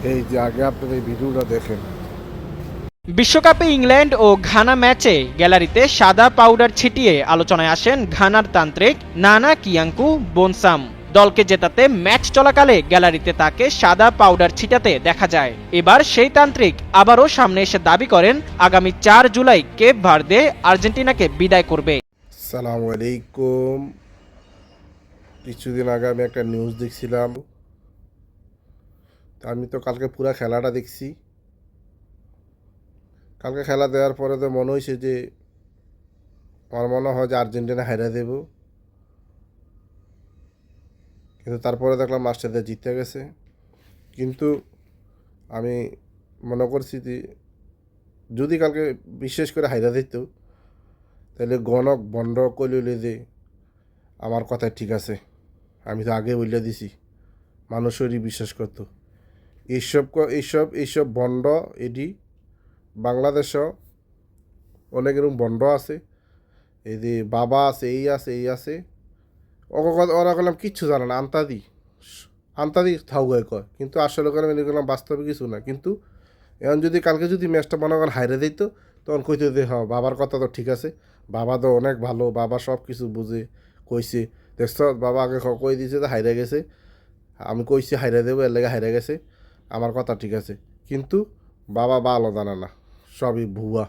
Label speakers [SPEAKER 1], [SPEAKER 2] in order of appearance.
[SPEAKER 1] এই যে আগে আপনারা এই ভিডিওটা দেখেন।
[SPEAKER 2] বিশ্বকাপে ইংল্যান্ড ও ঘানা ম্যাচে গ্যালারিতে সাদা পাউডার ছিটিয়ে আলোচনায় আসেন ঘানার তান্ত্রিক নানা কিয়াঙ্কু বোনসাম। দলকে জেতাতে ম্যাচ চলাকালে গ্যালারিতে তাকে সাদা পাউডার ছিটাতে দেখা যায়। এবার সেই তান্ত্রিক আবারও সামনে এসে দাবি করেন আগামী ৪ জুলাই কেপ ভার্দে আর্জেন্টিনাকে বিদায় করবে।
[SPEAKER 1] সালামু আলাইকুম। কিছুদিন আগে আমি একটা নিউজ দেখছিলাম। আমি তো কালকে পুরা খেলাটা দেখছি। কালকে খেলা দেওয়ার পরে তো মনে হয়েছে যে আমার মনে হয় যে আর্জেন্টিনা হারিয়ে দেব, কিন্তু তারপরে দেখলাম মাস্টারদের জিতে গেছে। কিন্তু আমি মনে করছি যে যদি কালকে বিশেষ করে হাইরা দিত, তাহলে গণক বন্ধ করলে যে আমার কথাই ঠিক আছে। আমি তো আগে বলে দিছি, মানুষেরই বিশ্বাস করতো। এইসব বন্ড এডি বাংলাদেশও অনেক এরকম বন্ড আছে। এই যে বাবা আছে, এই আছে, ওরা করলাম কিচ্ছু জানে না, আন্তাদি থাউগায় কয়, কিন্তু আসলে করে মেনে করলাম বাস্তবে কিছু না। কিন্তু এখন যদি কালকে যদি ম্যাচটা মনে করেন হাইরে দিত, তখন কইতে যে হ্যাঁ বাবার কথা তো ঠিক আছে, বাবা তো অনেক ভালো, বাবা সব কিছু বুঝে কইছে। দেখছ বাবা আগে কই দিয়েছে তো হাইরে গেছে, আমি কইছি হাইরে দেবো, এর লেগে হাইরে গেছে, আমার কথা ঠিক আছে। কিন্তু বাবা ভালো জানে না, সবই ভুয়া।